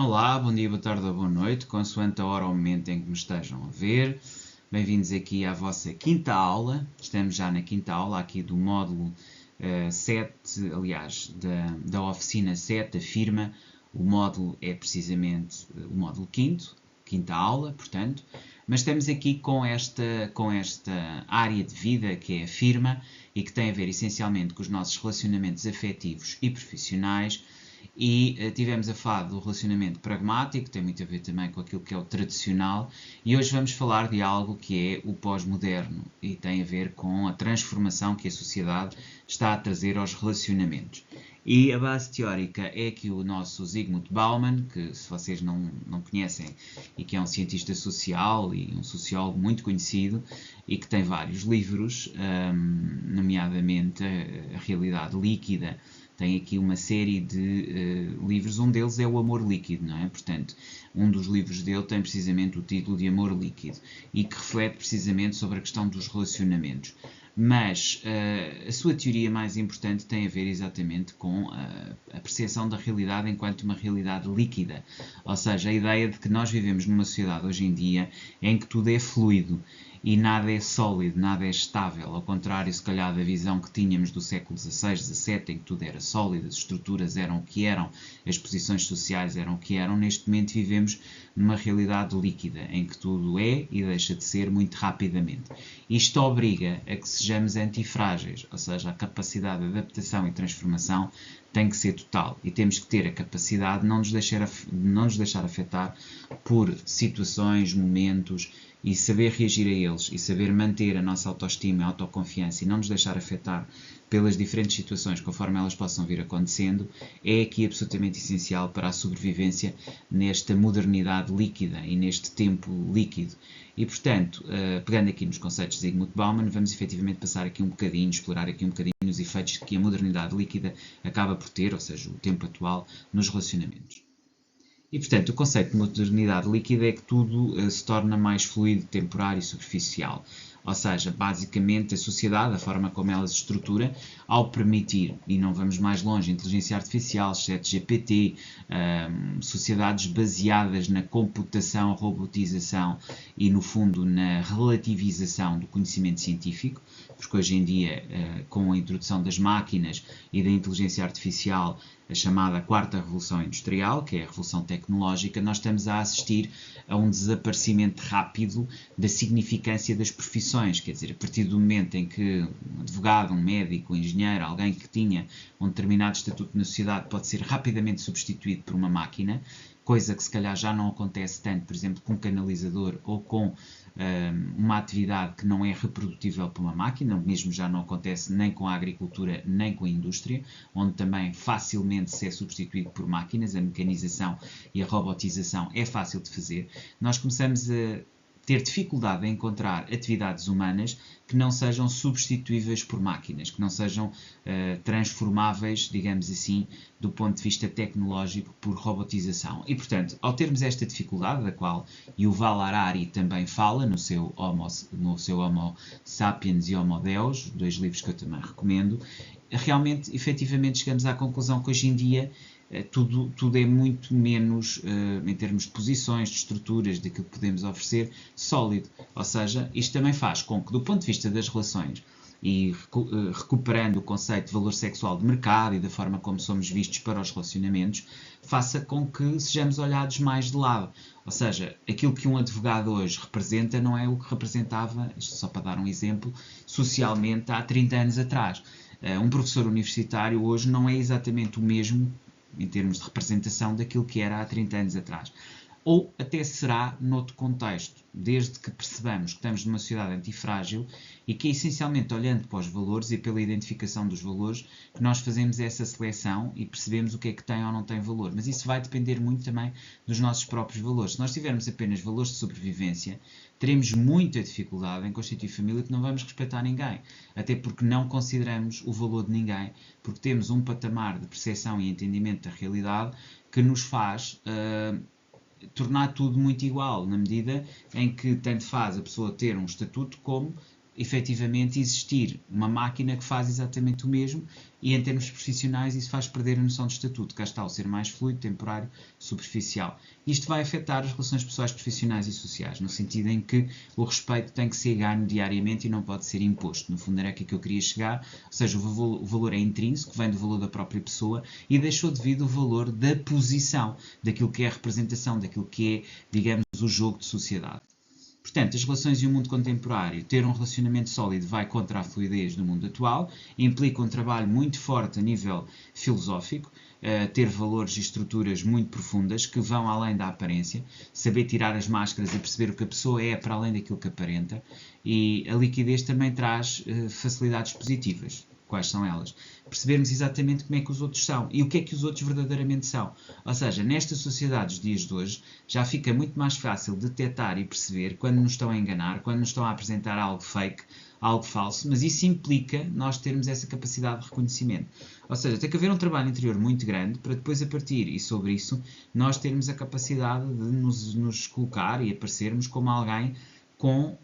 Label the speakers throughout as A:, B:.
A: Olá, bom dia, boa tarde ou boa noite, consoante a hora ou momento em que me estejam a ver. Bem-vindos aqui à vossa quinta aula. Estamos já na quinta aula aqui do módulo 7, aliás, da oficina 7, da firma. O módulo é precisamente o módulo quinta aula, portanto. Mas estamos aqui com esta área de vida que é a firma e que tem a ver essencialmente com os nossos relacionamentos afetivos e profissionais. E tivemos a falar do relacionamento pragmático, tem muito a ver também com aquilo que é o tradicional, e hoje vamos falar de algo que é o pós-moderno e tem a ver com a transformação que a sociedade está a trazer aos relacionamentos. E a base teórica é que o nosso Zygmunt Bauman, que se vocês não conhecem, e que é um cientista social e um sociólogo muito conhecido, e que tem vários livros, nomeadamente A Realidade Líquida. Tem aqui uma série de livros, um deles é o Amor Líquido, não é? Portanto, um dos livros dele tem precisamente o título de Amor Líquido e que reflete precisamente sobre a questão dos relacionamentos. Mas a sua teoria mais importante tem a ver exatamente com a percepção da realidade enquanto uma realidade líquida. Ou seja, a ideia de que nós vivemos numa sociedade hoje em dia em que tudo é fluido e nada é sólido, nada é estável, ao contrário, se calhar, da visão que tínhamos do século XVI, XVII, em que tudo era sólido, as estruturas eram o que eram, as posições sociais eram o que eram. Neste momento vivemos numa realidade líquida, em que tudo é e deixa de ser muito rapidamente. Isto obriga a que sejamos antifrágeis, ou seja, a capacidade de adaptação e transformação tem que ser total e temos que ter a capacidade de não nos deixar afetar por situações, momentos, e saber reagir a eles e saber manter a nossa autoestima e autoconfiança e não nos deixar afetar pelas diferentes situações conforme elas possam vir acontecendo, é aqui absolutamente essencial para a sobrevivência nesta modernidade líquida e neste tempo líquido. E, portanto, pegando aqui nos conceitos de Zygmunt Bauman, vamos efetivamente passar aqui um bocadinho, explorar aqui um bocadinho os efeitos que a modernidade líquida acaba por ter, ou seja, o tempo atual, nos relacionamentos. E, portanto, o conceito de modernidade líquida é que tudo se torna mais fluido, temporário e superficial. Ou seja, basicamente a sociedade, a forma como ela se estrutura, ao permitir, e não vamos mais longe, inteligência artificial, ChatGPT, sociedades baseadas na computação, robotização e, no fundo, na relativização do conhecimento científico, porque hoje em dia, com a introdução das máquinas e da inteligência artificial, a chamada quarta revolução industrial, que é a revolução tecnológica, nós estamos a assistir a um desaparecimento rápido da significância das profissões. Quer dizer, a partir do momento em que um advogado, um médico, um engenheiro, alguém que tinha um determinado estatuto na sociedade pode ser rapidamente substituído por uma máquina, coisa que se calhar já não acontece tanto, por exemplo, com um canalizador ou com uma atividade que não é reprodutível por uma máquina, o mesmo já não acontece nem com a agricultura nem com a indústria, onde também facilmente se é substituído por máquinas, a mecanização e a robotização é fácil de fazer. Nós começamos a ter dificuldade em encontrar atividades humanas que não sejam substituíveis por máquinas, que não sejam transformáveis, digamos assim, do ponto de vista tecnológico por robotização. E, portanto, ao termos esta dificuldade, da qual Yuval Harari também fala no seu Homo Sapiens e Homo Deus, dois livros que eu também recomendo, realmente, efetivamente, chegamos à conclusão que hoje em dia tudo é muito menos, em termos de posições, de estruturas, daquilo que podemos oferecer, sólido. Ou seja, isto também faz com que, do ponto de vista das relações, e recuperando o conceito de valor sexual de mercado e da forma como somos vistos para os relacionamentos, faça com que sejamos olhados mais de lado. Ou seja, aquilo que um advogado hoje representa não é o que representava, isto só para dar um exemplo, socialmente há 30 anos atrás. Um professor universitário hoje não é exatamente o mesmo em termos de representação daquilo que era há 30 anos atrás. Ou até será noutro contexto, desde que percebamos que estamos numa sociedade antifrágil e que é essencialmente olhando para os valores e pela identificação dos valores que nós fazemos essa seleção e percebemos o que é que tem ou não tem valor. Mas isso vai depender muito também dos nossos próprios valores. Se nós tivermos apenas valores de sobrevivência, teremos muita dificuldade em constituir família que não vamos respeitar ninguém. Até porque não consideramos o valor de ninguém, porque temos um patamar de percepção e entendimento da realidade que nos faz tornar tudo muito igual, na medida em que tanto faz a pessoa ter um estatuto como efetivamente existir uma máquina que faz exatamente o mesmo e em termos profissionais isso faz perder a noção de estatuto. Cá está o ser mais fluido, temporário, superficial. Isto vai afetar as relações pessoais, profissionais e sociais, no sentido em que o respeito tem que ser ganho diariamente e não pode ser imposto. No fundo era aqui que eu queria chegar, ou seja, o valor é intrínseco, vem do valor da própria pessoa e deixou de vir do valor da posição, daquilo que é a representação, daquilo que é, digamos, o jogo de sociedade. Portanto, as relações e o mundo contemporâneo, ter um relacionamento sólido vai contra a fluidez do mundo atual, implica um trabalho muito forte a nível filosófico, ter valores e estruturas muito profundas que vão além da aparência, saber tirar as máscaras e perceber o que a pessoa é para além daquilo que aparenta, e a liquidez também traz facilidades positivas. Quais são elas? Percebermos exatamente como é que os outros são e o que é que os outros verdadeiramente são. Ou seja, nesta sociedade dos dias de hoje, já fica muito mais fácil detectar e perceber quando nos estão a enganar, quando nos estão a apresentar algo fake, algo falso, mas isso implica nós termos essa capacidade de reconhecimento. Ou seja, tem que haver um trabalho interior muito grande para depois, a partir e sobre isso, nós termos a capacidade de nos colocar e aparecermos como alguém com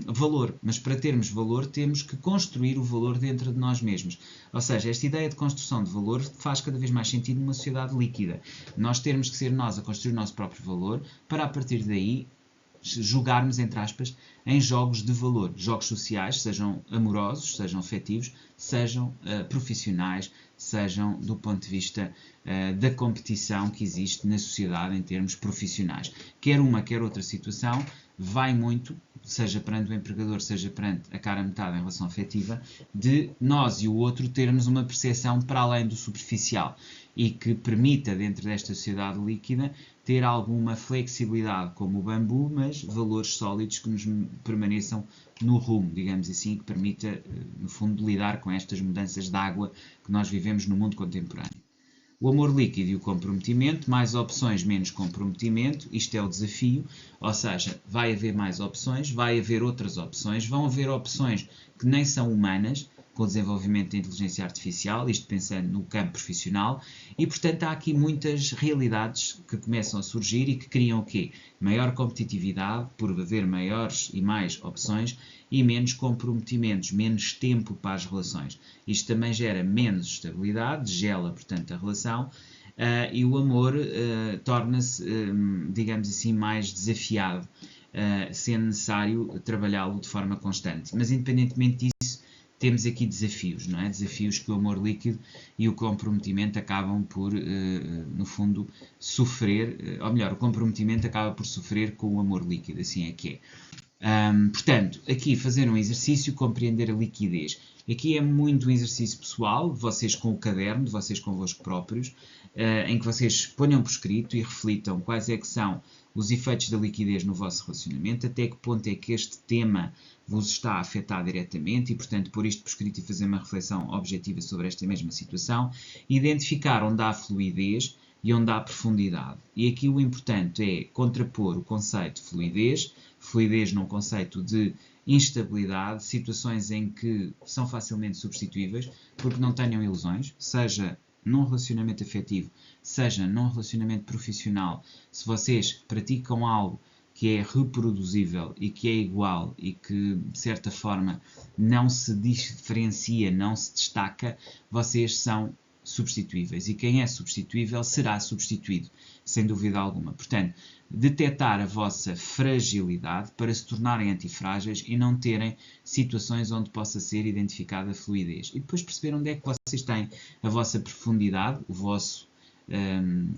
A: valor. Mas para termos valor temos que construir o valor dentro de nós mesmos. Ou seja, esta ideia de construção de valor faz cada vez mais sentido numa sociedade líquida. Nós termos que ser nós a construir o nosso próprio valor para, a partir daí, jogarmos, entre aspas, em jogos de valor. Jogos sociais, sejam amorosos, sejam afetivos, sejam profissionais, sejam do ponto de vista da competição que existe na sociedade em termos profissionais. Quer uma, quer outra situação, vai muito, seja perante o empregador, seja perante a cara metade em relação afetiva, de nós e o outro termos uma percepção para além do superficial e que permita, dentro desta sociedade líquida, ter alguma flexibilidade como o bambu, mas valores sólidos que nos permaneçam no rumo, digamos assim, que permita, no fundo, lidar com estas mudanças de água que nós vivemos no mundo contemporâneo. O amor líquido e o comprometimento, mais opções, menos comprometimento, isto é o desafio, ou seja, vai haver mais opções, vai haver outras opções, vão haver opções que nem são humanas, com o desenvolvimento da inteligência artificial, isto pensando no campo profissional, e portanto há aqui muitas realidades que começam a surgir e que criam o quê? Maior competitividade, por haver maiores e mais opções, e menos comprometimentos, menos tempo para as relações. Isto também gera menos estabilidade, gela, portanto, a relação, e o amor torna-se, digamos assim, mais desafiado, sendo necessário trabalhá-lo de forma constante. Mas, independentemente disso, temos aqui desafios, não é? Desafios que o amor líquido e o comprometimento acabam por, no fundo, sofrer, ou melhor, o comprometimento acaba por sofrer com o amor líquido, assim é que é. Portanto, aqui fazer um exercício, compreender a liquidez. Aqui é muito um exercício pessoal, vocês com o caderno, de vocês convosco próprios, em que vocês ponham por escrito e reflitam quais é que são os efeitos da liquidez no vosso relacionamento, até que ponto é que este tema vos está a afetar diretamente e, portanto, pôr isto por escrito e fazer uma reflexão objetiva sobre esta mesma situação, identificar onde há fluidez e onde há profundidade. E aqui o importante é contrapor o conceito de fluidez num conceito de instabilidade, situações em que são facilmente substituíveis, porque não tenham ilusões, seja num relacionamento afetivo, seja num relacionamento profissional, se vocês praticam algo que é reproduzível e que é igual e que, de certa forma, não se diferencia, não se destaca, vocês são substituíveis. E quem é substituível será substituído, sem dúvida alguma. Portanto, detectar a vossa fragilidade para se tornarem antifrágeis e não terem situações onde possa ser identificada a fluidez. E depois perceber onde é que vocês têm a vossa profundidade,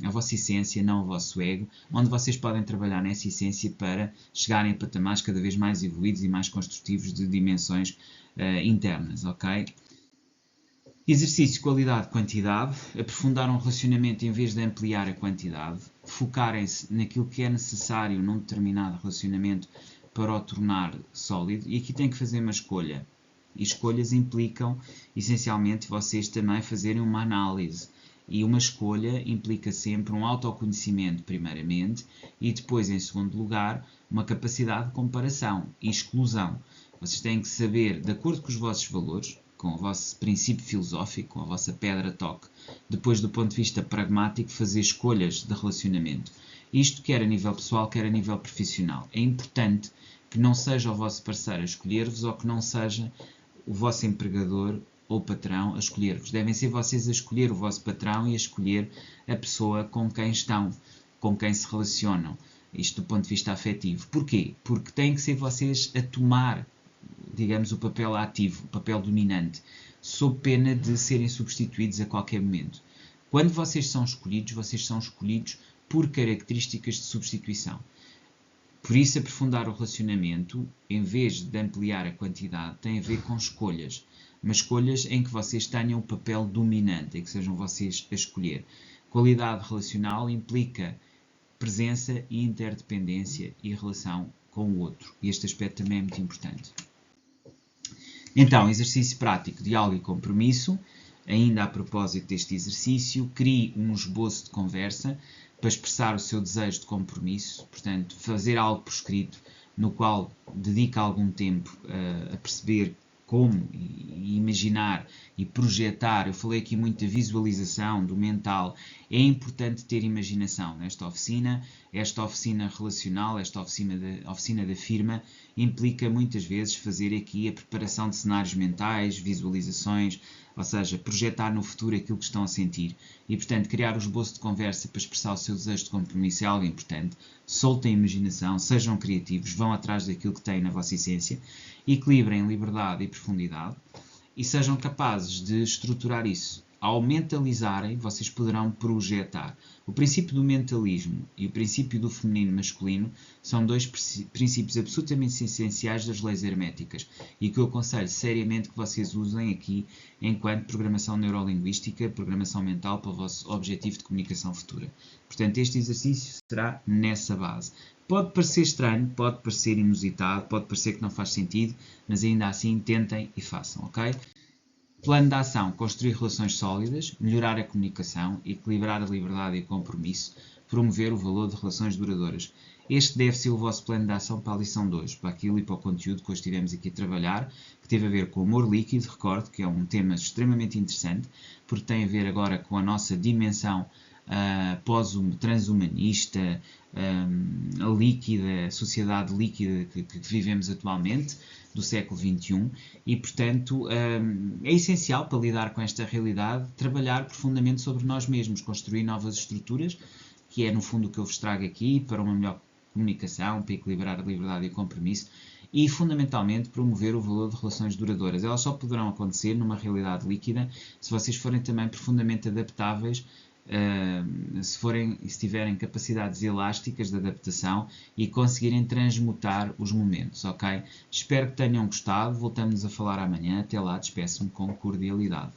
A: a vossa essência, não o vosso ego, onde vocês podem trabalhar nessa essência para chegarem a patamares cada vez mais evoluídos e mais construtivos de dimensões internas, ok? Exercício, qualidade, quantidade, aprofundar um relacionamento em vez de ampliar a quantidade, focarem-se naquilo que é necessário num determinado relacionamento para o tornar sólido, e aqui tem que fazer uma escolha. E escolhas implicam, essencialmente, vocês também fazerem uma análise. E uma escolha implica sempre um autoconhecimento, primeiramente, e depois, em segundo lugar, uma capacidade de comparação e exclusão. Vocês têm que saber, de acordo com os vossos valores, com o vosso princípio filosófico, com a vossa pedra-toque, depois do ponto de vista pragmático, fazer escolhas de relacionamento. Isto quer a nível pessoal, quer a nível profissional. É importante que não seja o vosso parceiro a escolher-vos ou que não seja o vosso empregador ou patrão a escolher-vos. Devem ser vocês a escolher o vosso patrão e a escolher a pessoa com quem estão, com quem se relacionam. Isto do ponto de vista afetivo. Porquê? Porque têm que ser vocês a tomar, digamos, o papel ativo, o papel dominante, sob pena de serem substituídos a qualquer momento. Quando vocês são escolhidos por características de substituição. Por isso, aprofundar o relacionamento, em vez de ampliar a quantidade, tem a ver com escolhas. Mas escolhas em que vocês tenham o papel dominante, em que sejam vocês a escolher. Qualidade relacional implica presença e interdependência e relação com o outro. E este aspecto também é muito importante. Então, exercício prático, diálogo e compromisso. Ainda a propósito deste exercício, crie um esboço de conversa para expressar o seu desejo de compromisso, portanto, fazer algo por escrito, no qual dedica algum tempo a perceber como e imaginar e projetar. Eu falei aqui muito da visualização, do mental. É importante ter imaginação nesta oficina. Esta oficina relacional, esta oficina da firma, implica muitas vezes fazer aqui a preparação de cenários mentais, visualizações, ou seja, projetar no futuro aquilo que estão a sentir. E, portanto, criar o esboço de conversa para expressar o seu desejo de compromisso é algo importante. Soltem a imaginação, sejam criativos, vão atrás daquilo que têm na vossa essência, equilibrem liberdade e profundidade e sejam capazes de estruturar isso. Ao mentalizarem, vocês poderão projetar. O princípio do mentalismo e o princípio do feminino masculino são dois princípios absolutamente essenciais das leis herméticas e que eu aconselho seriamente que vocês usem aqui enquanto programação neurolinguística, programação mental para o vosso objetivo de comunicação futura. Portanto, este exercício será nessa base. Pode parecer estranho, pode parecer inusitado, pode parecer que não faz sentido, mas ainda assim tentem e façam, ok? Plano de ação: construir relações sólidas, melhorar a comunicação, equilibrar a liberdade e o compromisso, promover o valor de relações duradouras. Este deve ser o vosso plano de ação para a lição 2, para aquilo e para o conteúdo que hoje estivemos aqui a trabalhar, que teve a ver com o amor líquido, recordo que é um tema extremamente interessante, porque tem a ver agora com a nossa dimensão transhumanista, a líquida, a sociedade líquida que vivemos atualmente, do século XXI, e, portanto, é essencial para lidar com esta realidade trabalhar profundamente sobre nós mesmos, construir novas estruturas, que é, no fundo, o que eu vos trago aqui, para uma melhor comunicação, para equilibrar a liberdade e o compromisso, e, fundamentalmente, promover o valor de relações duradouras. Elas só poderão acontecer numa realidade líquida se vocês forem também profundamente adaptáveis, se tiverem capacidades elásticas de adaptação e conseguirem transmutar os momentos, ok? Espero que tenham gostado. Voltamos a falar amanhã. Até lá, despeço-me com cordialidade.